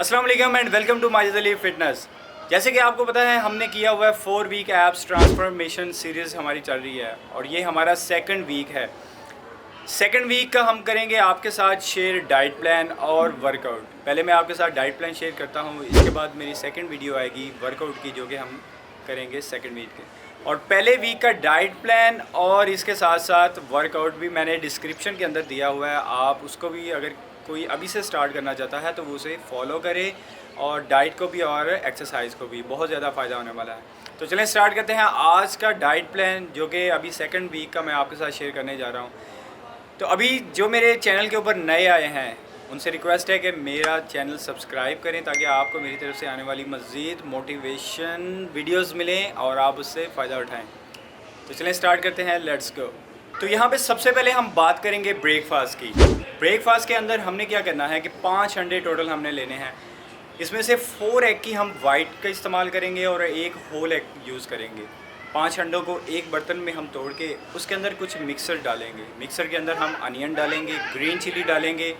अस्सलाम वालेकुम and welcome to Majid Ali fitness. जैसे कि आपको पता है हमने किया हुआ है 4 वीक एब्स ट्रांसफॉर्मेशन सीरीज़ हमारी चल रही है और ये हमारा सेकंड वीक है। सेकंड वीक का हम करेंगे आपके साथ शेयर डाइट प्लान और वर्कआउट। पहले मैं आपके साथ डाइट प्लान शेयर करता हूँ, इसके बाद मेरी सेकंड वीडियो आएगी वर्कआउट की जो कि हम करेंगे सेकंड वीक के। और पहले वीक का डाइट प्लान और इसके साथ साथ वर्कआउट भी मैंने डिस्क्रिप्शन के अंदर दिया हुआ है, आप उसको भी अगर कोई अभी से स्टार्ट करना चाहता है तो वो उसे फॉलो करे और डाइट को भी और एक्सरसाइज को भी बहुत ज़्यादा फ़ायदा होने वाला है। तो चलें स्टार्ट करते हैं आज का डाइट प्लान जो कि अभी सेकंड वीक का मैं आपके साथ शेयर करने जा रहा हूँ। तो अभी जो मेरे चैनल के ऊपर नए आए हैं उनसे रिक्वेस्ट है कि मेरा चैनल सब्सक्राइब करें ताकि आपको मेरी तरफ से आने वाली मज़ीद मोटिवेशन वीडियोस मिलें और आप उससे फ़ायदा उठाएं। तो चलें स्टार्ट करते हैं, लेट्स गो। तो यहाँ पे सबसे पहले हम बात करेंगे ब्रेकफास्ट की। ब्रेकफास्ट के अंदर हमने क्या करना है कि 5 अंडे टोटल हमने लेने हैं। इसमें से 4 एग की हम वाइट का इस्तेमाल करेंगे और एक होल एग यूज़ करेंगे। 5 अंडों को एक बर्तन में हम तोड़ के उसके अंदर कुछ मिक्सर डालेंगे। मिक्सर के अंदर हम अनियन डालेंगे, ग्रीन चिली डालेंगे,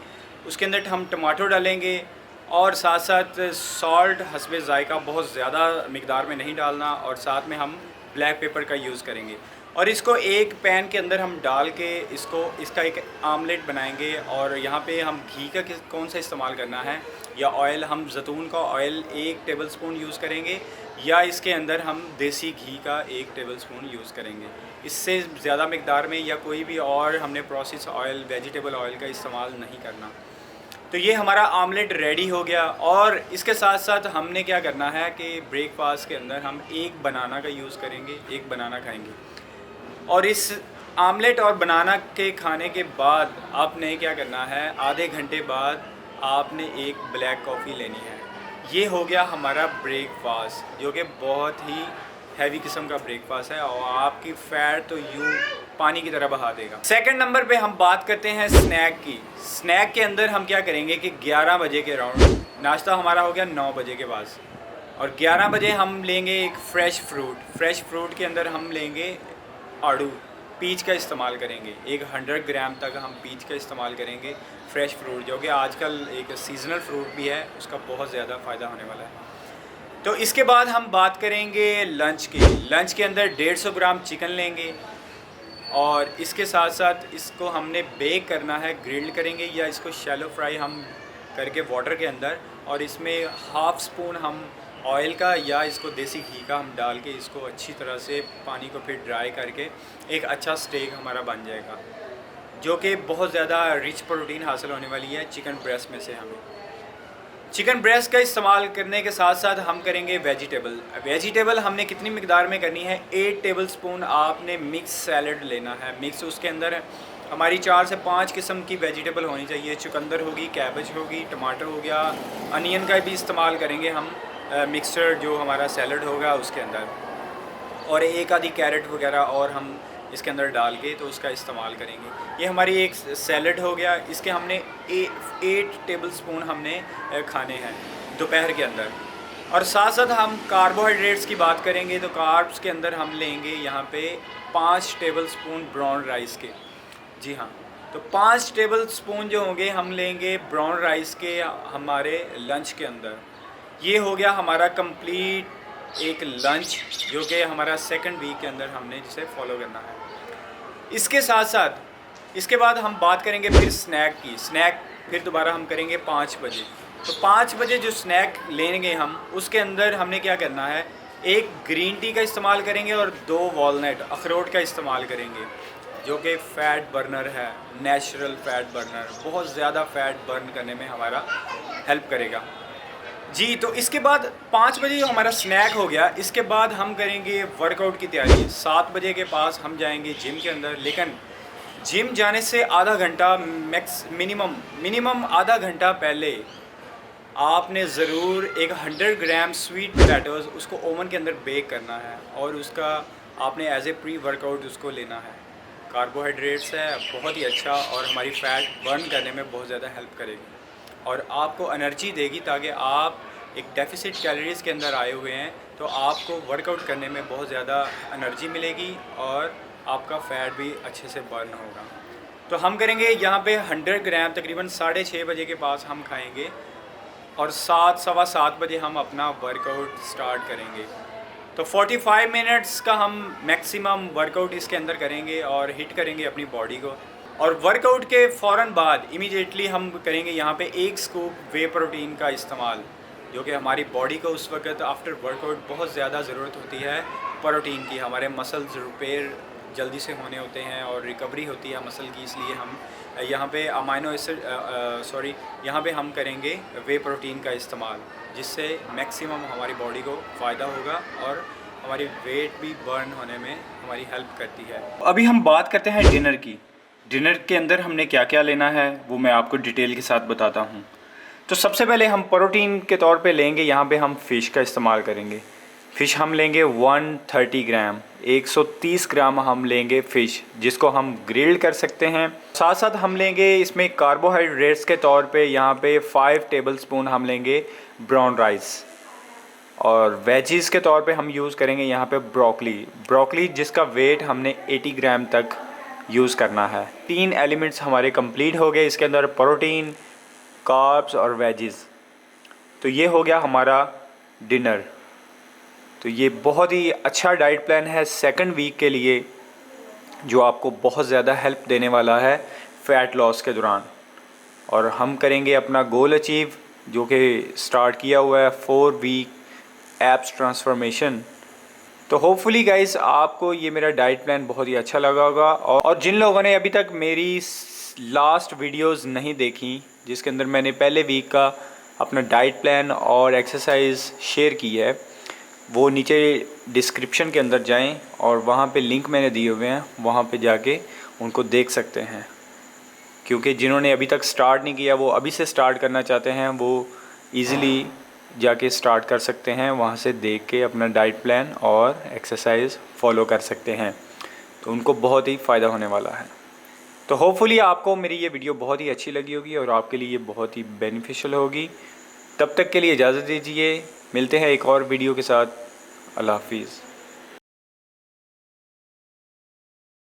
उसके अंदर हम टमाटो डालेंगे और साथ साथ सॉल्ट हस्बे ज़ायका, बहुत ज़्यादा मिकदार में नहीं डालना, और साथ में हम ब्लैक पेपर का यूज़ करेंगे। और इसको एक पैन के अंदर हम डाल के इसका एक आमलेट बनाएंगे। और यहाँ पे हम घी का कौन सा इस्तेमाल करना है या ऑयल, हम जैतून का ऑयल 1 टेबलस्पून यूज़ करेंगे या इसके अंदर हम देसी घी का 1 टेबलस्पून यूज़ करेंगे। इससे ज़्यादा मिकदार में या कोई भी और हमने प्रोसेस ऑयल, वेजिटेबल ऑयल का इस्तेमाल नहीं करना। तो ये हमारा आमलेट रेडी हो गया। और इसके साथ साथ हमने क्या करना है कि ब्रेकफास्ट के अंदर हम एक बनाना का यूज़ करेंगे, एक बनाना खाएंगे। और इस आमलेट और बनाना के खाने के बाद आपने क्या करना है, आधे घंटे बाद आपने एक ब्लैक कॉफ़ी लेनी है। ये हो गया हमारा ब्रेकफास्ट जो कि बहुत ही हैवी किस्म का ब्रेकफास्ट है और आपकी फ़ैट तो यूँ पानी की तरह बहा देगा। सेकंड नंबर पे हम बात करते हैं स्नैक की। स्नैक के अंदर हम क्या करेंगे कि 11 बजे के राउंड, नाश्ता हमारा हो गया 9 बजे के पास, और 11 बजे हम लेंगे एक फ़्रेश फ्रूट। फ्रेश फ्रूट के अंदर हम लेंगे आड़ू, पीच का इस्तेमाल करेंगे। एक 100 ग्राम तक हम पीच का इस्तेमाल करेंगे, फ्रेश फ्रूट जो कि आजकल एक सीजनल फ्रूट भी है, उसका बहुत ज़्यादा फ़ायदा होने वाला है। तो इसके बाद हम बात करेंगे लंच की। लंच के अंदर 150 ग्राम चिकन लेंगे और इसके साथ साथ इसको हमने बेक करना है, ग्रिल्ड करेंगे या इसको शैलो फ्राई हम करके वाटर के अंदर, और इसमें हाफ़ स्पून हम ऑयल का या इसको देसी घी का हम डाल के इसको अच्छी तरह से पानी को फिर ड्राई करके एक अच्छा स्टेक हमारा बन जाएगा जो कि बहुत ज़्यादा रिच प्रोटीन हासिल होने वाली है चिकन ब्रेस्ट में से। हमें चिकन ब्रेस्ट का इस्तेमाल करने के साथ साथ हम करेंगे वेजिटेबल हमने कितनी मिकदार में करनी है, 8 टेबलस्पून आपने मिक्स सैलड लेना है। मिक्स उसके अंदर हमारी 4 से 5 किस्म की वेजिटेबल होनी चाहिए। चुकंदर होगी, कैबेज होगी, टमाटर हो गया, अनियन का भी इस्तेमाल करेंगे हम मिक्सचर जो हमारा सैलड होगा उसके अंदर, और एक आधी कैरेट वगैरह और हम इसके अंदर डाल के तो उसका इस्तेमाल करेंगे। ये हमारी एक सैलड हो गया। इसके हमने 8 टेबलस्पून हमने खाने हैं दोपहर के अंदर। और साथ साथ हम कार्बोहाइड्रेट्स की बात करेंगे तो कार्ब्स के अंदर हम लेंगे यहाँ पे 5 टेबलस्पून ब्राउन राइस के। जी हाँ, तो 5 टेबलस्पून जो होंगे हम लेंगे ब्राउन राइस के हमारे लंच के अंदर। ये हो गया हमारा कंप्लीट एक लंच जो कि हमारा सेकंड वीक के अंदर हमने जिसे फॉलो करना है। इसके साथ साथ इसके बाद हम बात करेंगे फिर स्नैक की। स्नैक फिर दोबारा हम करेंगे 5 बजे। तो 5 बजे जो स्नैक लेंगे हम उसके अंदर हमने क्या करना है, एक ग्रीन टी का इस्तेमाल करेंगे और 2 वॉलनट अखरोट का इस्तेमाल करेंगे जो कि फ़ैट बर्नर है, नेचुरल फ़ैट बर्नर, बहुत ज़्यादा फ़ैट बर्न करने में हमारा हेल्प करेगा जी। तो इसके बाद 5 बजे जो हमारा स्नैक हो गया, इसके बाद हम करेंगे वर्कआउट की तैयारी। 7 बजे के पास हम जाएंगे जिम के अंदर, लेकिन जिम जाने से आधा घंटा मिनिमम आधा घंटा पहले आपने ज़रूर एक 100 ग्राम स्वीट पोटैटोज़ उसको ओवन के अंदर बेक करना है और उसका आपने एज ए प्री वर्कआउट उसको लेना है। कार्बोहाइड्रेट्स है बहुत ही अच्छा और हमारी फ़ैट बर्न करने में बहुत ज़्यादा हेल्प करेगी और आपको एनर्जी देगी ताकि आप एक डेफिसिट कैलोरीज़ के अंदर आए हुए हैं तो आपको वर्कआउट करने में बहुत ज़्यादा एनर्जी मिलेगी और आपका फ़ैट भी अच्छे से बर्न होगा। तो हम करेंगे यहाँ पे 100 ग्राम तकरीबन 6:30 बजे के पास हम खाएंगे और 7-7:15 बजे हम अपना वर्कआउट स्टार्ट करेंगे। तो 45 मिनट्स का हम मैक्सिमम वर्कआउट इसके अंदर करेंगे और हिट करेंगे अपनी बॉडी को। और वर्कआउट के फ़ौरन बाद इमीडिएटली हम करेंगे यहाँ पे 1 स्कूप वे प्रोटीन का इस्तेमाल, जो कि हमारी बॉडी को उस वक्त आफ्टर वर्कआउट बहुत ज़्यादा ज़रूरत होती है प्रोटीन की। हमारे मसल्स रिपेयर जल्दी से होने होते हैं और रिकवरी होती है मसल की, इसलिए हम यहाँ पे अमाइनो एसिड यहाँ पे हम करेंगे वे प्रोटीन का इस्तेमाल, जिससे मैक्सिमम हमारी बॉडी को फ़ायदा होगा और हमारी वेट भी बर्न होने में हमारी हेल्प करती है। अभी हम बात करते हैं डिनर की। डिनर के अंदर हमने क्या क्या लेना है वो मैं आपको डिटेल के साथ बताता हूँ। तो सबसे पहले हम प्रोटीन के तौर पे लेंगे, यहाँ पे हम फ़िश का इस्तेमाल करेंगे। फ़िश हम लेंगे 130 ग्राम, 130 ग्राम हम लेंगे फ़िश, जिसको हम ग्रिल्ड कर सकते हैं। साथ साथ हम लेंगे इसमें कार्बोहाइड्रेट्स के तौर पे यहाँ पे 5 टेबलस्पून हम लेंगे ब्राउन राइस। और वेजीज़ के तौर पे हम यूज़ करेंगे यहाँ पे ब्रोकली जिसका वेट हमने 80 ग्राम तक यूज़ करना है। 3 एलिमेंट्स हमारे कंप्लीट हो गए इसके अंदर, प्रोटीन, कार्ब्स और वेजीज़। तो ये हो गया हमारा डिनर। तो ये बहुत ही अच्छा डाइट प्लान है सेकंड वीक के लिए, जो आपको बहुत ज़्यादा हेल्प देने वाला है फ़ैट लॉस के दौरान। और हम करेंगे अपना गोल अचीव, जो कि स्टार्ट किया हुआ है 4 वीक एब्स ट्रांसफॉर्मेशन। तो होपफुली गाइस आपको ये मेरा डाइट प्लान बहुत ही अच्छा लगा होगा। और जिन लोगों ने अभी तक मेरी लास्ट वीडियोस नहीं देखी, जिसके अंदर मैंने पहले वीक का अपना डाइट प्लान और एक्सरसाइज शेयर की है, वो नीचे डिस्क्रिप्शन के अंदर जाएं और वहाँ पे लिंक मैंने दिए हुए हैं, वहाँ पे जाके उनको देख सकते हैं। क्योंकि जिन्होंने अभी तक स्टार्ट नहीं किया, वो अभी से स्टार्ट करना चाहते हैं, वो ईज़िली जाके स्टार्ट कर सकते हैं, वहाँ से देख के अपना डाइट प्लान और एक्सरसाइज फॉलो कर सकते हैं। तो उनको बहुत ही फ़ायदा होने वाला है। तो होपफुली आपको मेरी ये वीडियो बहुत ही अच्छी लगी होगी और आपके लिए ये बहुत ही बेनिफिशियल होगी। तब तक के लिए इजाज़त दीजिए, मिलते हैं एक और वीडियो के साथ। अल्लाह हाफिज़।